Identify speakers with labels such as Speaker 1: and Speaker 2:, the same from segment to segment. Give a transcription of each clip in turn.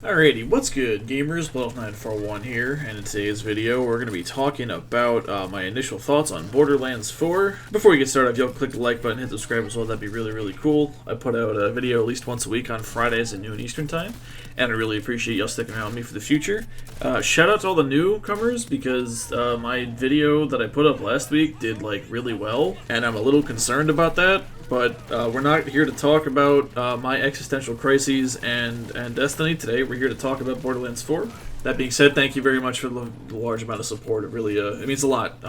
Speaker 1: Alrighty, what's good, gamers? Wolf941 here, and in today's video we're going to be talking about my initial thoughts on Borderlands 4. Before we get started, if you'll click the like button, hit subscribe as well, that'd be really cool. I put out a video at least once a week on Fridays at noon Eastern Time, and I really appreciate y'all sticking around with me for the future. Shout out to all the newcomers, because my video that I put up last week did really well, and I'm a little concerned about that. But we're not here to talk about my existential crises and Destiny today. We're here to talk about Borderlands 4. That being said, thank you very much for the large amount of support. It really it means a lot.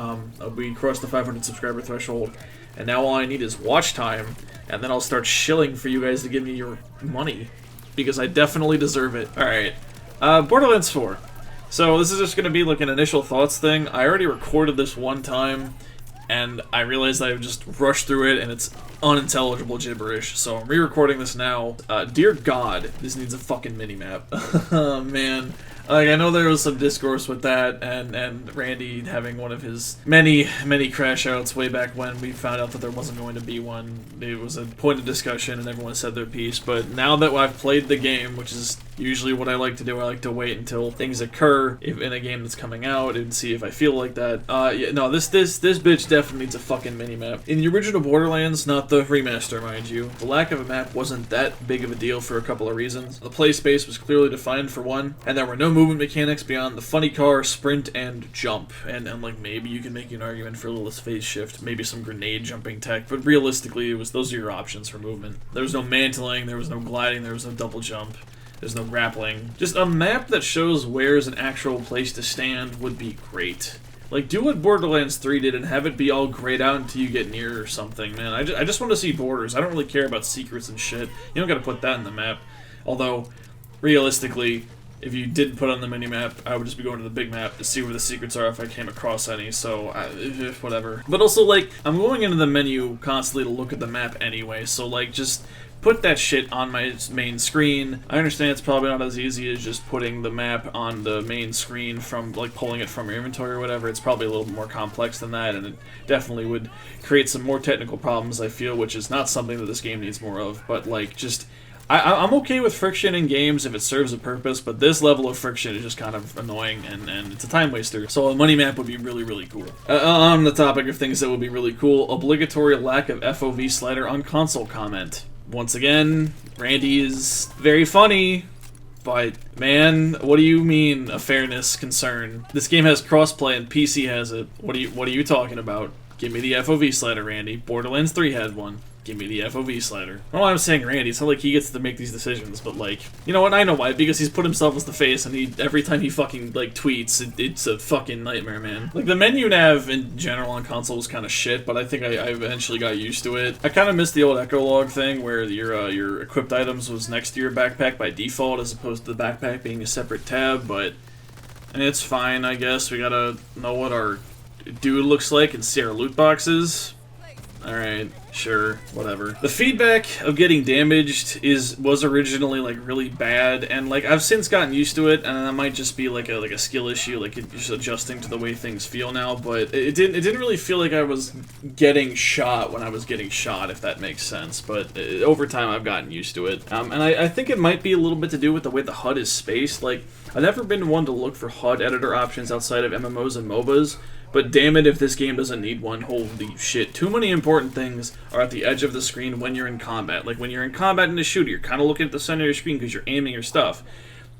Speaker 1: We crossed the 500 subscriber threshold, and now all I need is watch time, and then I'll start shilling for you guys to give me your money, because I definitely deserve it. Alright, Borderlands 4. So this is just going to be like an initial thoughts thing. I already recorded this one time, and I realized I just rushed through it, and it's unintelligible gibberish, so I'm re-recording this now. Dear God, this needs a fucking mini-map. Oh, man. I know there was some discourse with that, and Randy having one of his many crash outs way back when we found out that there wasn't going to be one. It was a point of discussion, and everyone said their piece, but now that I've played the game, which is usually what I like to do, I like to wait until things occur in a game that's coming out and see if I feel like that. Yeah, no, this bitch definitely needs a fucking mini-map. In the original Borderlands, not the remaster, mind you, the lack of a map wasn't that big of a deal for a couple of reasons. The play space was clearly defined for one, and there were no movement mechanics beyond the funny car, sprint, and jump. And like, maybe you can make an argument for a little phase shift, maybe some grenade jumping tech, but realistically, those are your options for movement. There was no mantling, there was no gliding, there was no double jump. There's no grappling. Just a map that shows where's an actual place to stand would be great. Like, do what Borderlands 3 did and have it be all grayed out until you get near or something, man. I just want to see borders. I don't really care about secrets and shit. You don't gotta put that in the map. Although, realistically, if you did put on the mini-map, I would just be going to the big map to see where the secrets are if I came across any, so whatever. But also, like, I'm going into the menu constantly to look at the map anyway, so, like, just put that shit on my main screen. I understand it's probably not as easy as just putting the map on the main screen from, like, pulling it from your inventory or whatever. It's probably a little bit more complex than that, and it definitely would create some more technical problems, I feel, which is not something that this game needs more of, but, like, just I'm okay with friction in games if it serves a purpose, but this level of friction is just kind of annoying, and it's a time waster. So a money map would be really cool. On the topic of things that would be really cool, obligatory lack of FOV slider on console comment. Once again, Randy is very funny, but man, what do you mean a fairness concern? This game has crossplay and PC has it. What are you talking about? Give me the FOV slider, Randy. Borderlands 3 had one. Give me the FOV slider. I don't know why I'm saying Randy. It's not like he gets to make these decisions, but like, you know what? I know why. Because he's put himself as the face, and every time he fucking like tweets, it's a fucking nightmare, man. Like the menu nav in general on console was kind of shit, but I think I eventually got used to it. I kind of missed the old echo log thing where your equipped items was next to your backpack by default, as opposed to the backpack being a separate tab. But it's fine, I guess. We gotta know what our dude looks like and see our loot boxes. Alright, sure, whatever. The feedback of getting damaged was originally like really bad, and like I've since gotten used to it, and that might just be like a skill issue, like it's just adjusting to the way things feel now. But it didn't really feel like I was getting shot when I was getting shot, if that makes sense. But over time I've gotten used to it, and I think it might be a little bit to do with the way the HUD is spaced. Like I've never been one to look for HUD editor options outside of MMOs and MOBAs. But damn it if this game doesn't need one. Holy shit. Too many important things are at the edge of the screen when you're in combat. Like when you're in combat in a shooter, you're kind of looking at the center of your screen because you're aiming your stuff.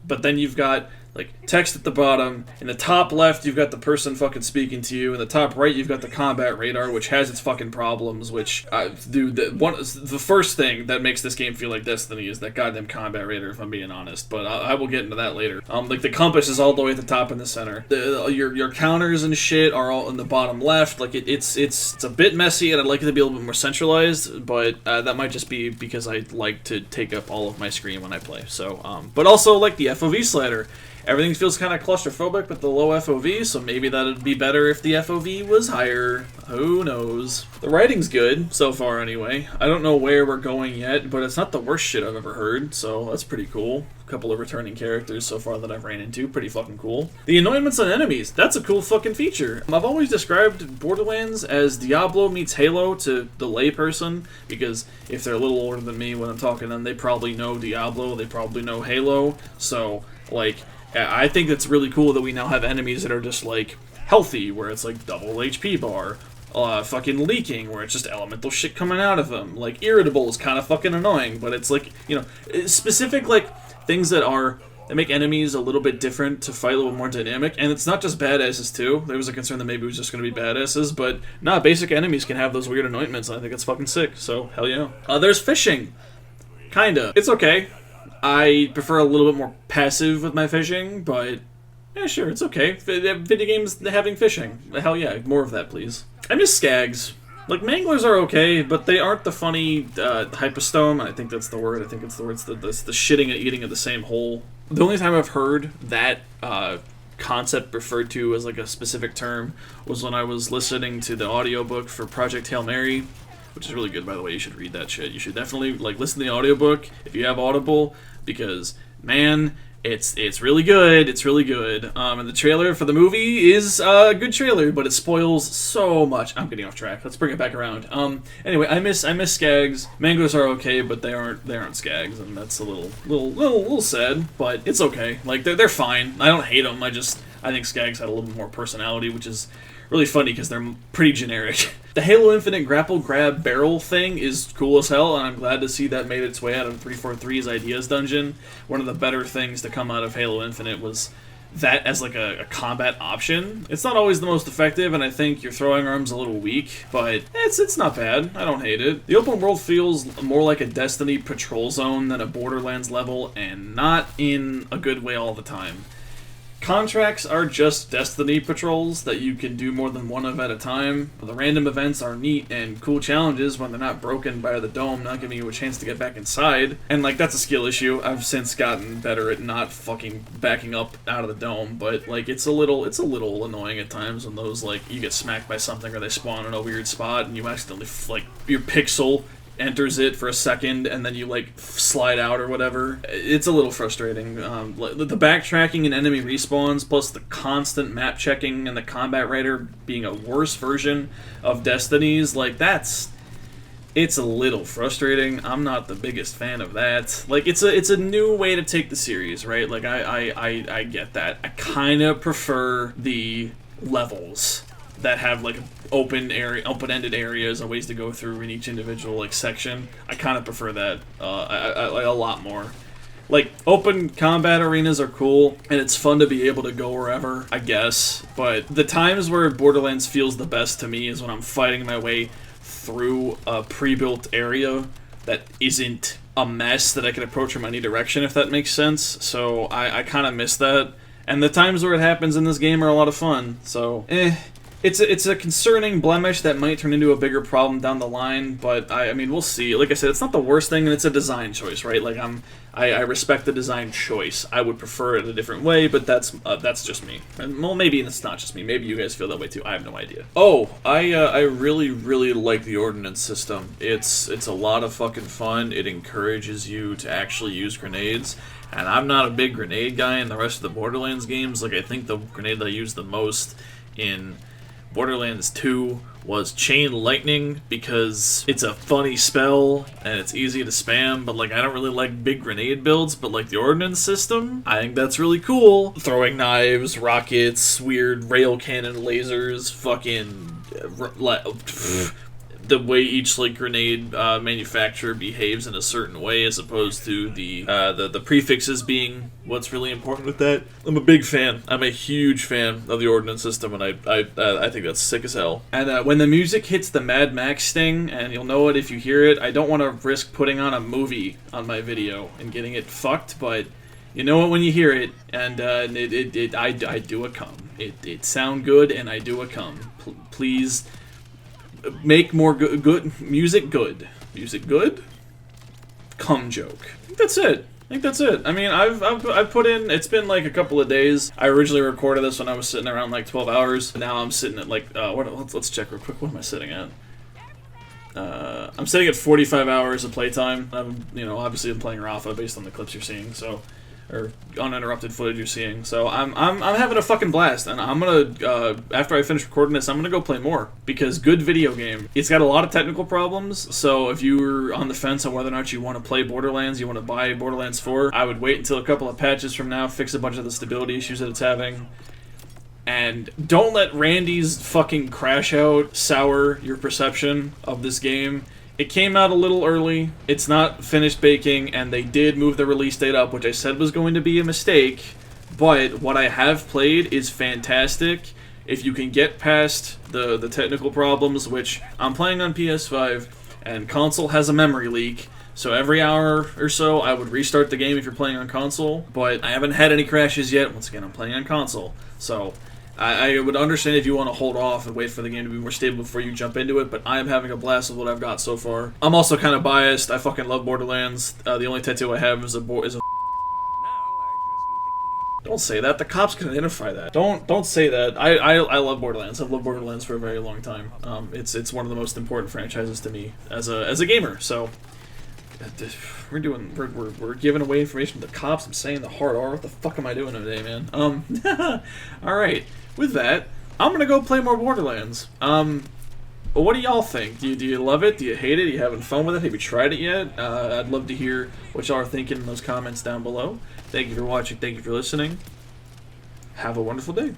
Speaker 1: But then you've got like text at the bottom. In the top left, you've got the person fucking speaking to you. In the top right, you've got the combat radar, which has its fucking problems. Which, dude, the first thing that makes this game feel like Destiny is that goddamn combat radar, if I'm being honest. But I will get into that later. Like the compass is all the way at the top and the center. Your counters and shit are all in the bottom left. Like it's a bit messy, and I'd like it to be a little bit more centralized. But that might just be because I like to take up all of my screen when I play. So, but also like the FOV slider. everything feels kind of claustrophobic with the low FOV, so maybe that'd be better if the FOV was higher. Who knows? The writing's good, so far anyway. I don't know where we're going yet, but it's not the worst shit I've ever heard, so that's pretty cool. A couple of returning characters so far that I've ran into, pretty fucking cool. The anointments on enemies, that's a cool fucking feature. I've always described Borderlands as Diablo meets Halo to the layperson, because if they're a little older than me when I'm talking to them, they probably know Diablo, they probably know Halo, so, like, I think it's really cool that we now have enemies that are just, like, healthy, where it's, like, double HP bar. Fucking leaking, where it's just elemental shit coming out of them. Like, irritable is kind of fucking annoying, but it's like, you know, specific, like, things that make enemies a little bit different to fight a little more dynamic, and it's not just badasses too. There was a concern that maybe it was just going to be badasses, but nah, basic enemies can have those weird anointments, and I think it's fucking sick, so hell yeah. There's fishing. Kinda. It's okay. I prefer a little bit more passive with my fishing, but yeah, sure, it's okay. Video games having fishing. Hell yeah, more of that, please. I miss skags. Like, manglers are okay, but they aren't the funny hypostome. I think that's the word. I think it's the word. It's the shitting and eating of the same hole. The only time I've heard that concept referred to as like a specific term was when I was listening to the audiobook for Project Hail Mary, which is really good, by the way. You should read that shit. You should definitely like listen to the audiobook if you have Audible, because man, it's really good. It's really good. And the trailer for the skags is a good trailer, but it spoils so much. I'm getting off track. Let's bring it back around. Anyway, I miss skags. Mangoes are okay, but they aren't skags, and that's a little sad. But it's okay. Like they're fine. I don't hate them. I think skags had a little bit more personality, which is really funny because they're pretty generic. The Halo Infinite grapple grab barrel thing is cool as hell, and I'm glad to see that made its way out of 343's Ideas Dungeon. One of the better things to come out of Halo Infinite was that as like a combat option. It's not always the most effective, and I think your throwing arm's a little weak, but it's not bad. I don't hate it. The open world feels more like a Destiny patrol zone than a Borderlands level, and not in a good way all the time. Contracts are just Destiny patrols that you can do more than one of at a time. The random events are neat and cool challenges when they're not broken by the dome, not giving you a chance to get back inside. And like, that's a skill issue. I've since gotten better at not fucking backing up out of the dome, but like, it's a little annoying at times when those, like, you get smacked by something or they spawn in a weird spot and you accidentally, like, your pixel enters it for a second and then you like slide out or whatever. It's a little frustrating. The backtracking and enemy respawns, plus the constant map checking and the combat writer being a worse version of Destiny's, like, it's a little frustrating. I'm not the biggest fan of that. Like, it's a new way to take the series, right? Like, I get that. I kind of prefer the levels that have like open-ended areas and ways to go through in each individual like section. I kind of prefer that a lot more. Like, open combat arenas are cool, and it's fun to be able to go wherever, I guess. But the times where Borderlands feels the best to me is when I'm fighting my way through a pre-built area that isn't a mess that I can approach from any direction, if that makes sense. So I kind of miss that. And the times where it happens in this game are a lot of fun. So, It's a concerning blemish that might turn into a bigger problem down the line, but I mean, we'll see. Like I said, it's not the worst thing, and it's a design choice, right? Like, I respect the design choice. I would prefer it a different way, but that's just me. And, well, maybe it's not just me. Maybe you guys feel that way too. I have no idea. Oh, I really like the ordnance system. It's a lot of fucking fun. It encourages you to actually use grenades. And I'm not a big grenade guy in the rest of the Borderlands games. Like, I think the grenade that I used the most in Borderlands 2 was Chain Lightning, because it's a funny spell and it's easy to spam, but like, I don't really like big grenade builds, but like the ordnance system, I think that's really cool. Throwing knives, rockets, weird rail cannon lasers, fucking the way each like grenade manufacturer behaves in a certain way, as opposed to the prefixes being what's really important with that. I'm a big fan. I'm a huge fan of the ordnance system, and I think that's sick as hell. And when the music hits the Mad Max sting, and you'll know it if you hear it, I don't want to risk putting on a movie on my video and getting it fucked, but you know it when you hear it, and I do a cum. It sound good, and I do a cum. Please make more good music. Good music. Good cum joke. I think that's it. think that's it. I mean, I've put in. It's been like a couple of days. I originally recorded this when I was sitting around like 12 hours. Now I'm sitting at like let's check real quick. What am I sitting at? I'm sitting at 45 hours of playtime. Obviously I'm playing Rafa based on the clips you're seeing. So, or uninterrupted footage you're seeing. So I'm having a fucking blast, and I'm gonna after I finish recording this, I'm gonna go play more because good video game. It's got a lot of technical problems. So if you're on the fence on whether or not you want to play Borderlands, you want to buy Borderlands 4, I would wait until a couple of patches from now, fix a bunch of the stability issues that it's having. And don't let Randy's fucking crash out sour your perception of this game. It came out a little early, it's not finished baking, and they did move the release date up, which I said was going to be a mistake, but what I have played is fantastic. If you can get past the technical problems, which I'm playing on PS5, and console has a memory leak, so every hour or so I would restart the game if you're playing on console, but I haven't had any crashes yet. Once again, I'm playing on console, so I would understand if you want to hold off and wait for the game to be more stable before you jump into it, but I am having a blast with what I've got so far. I'm also kind of biased. I fucking love Borderlands. The only tattoo I have is a Don't say that. The cops can identify that. Don't say that. I love Borderlands. I've loved Borderlands for a very long time. It's one of the most important franchises to me as a gamer. So we're giving away information to the cops. I'm saying the hard R. What the fuck am I doing today, man? All right. With that, I'm gonna go play more Borderlands. What do y'all think? Do you love it? Do you hate it? Are you having fun with it? Have you tried it yet? I'd love to hear what y'all are thinking in those comments down below. Thank you for watching. Thank you for listening. Have a wonderful day.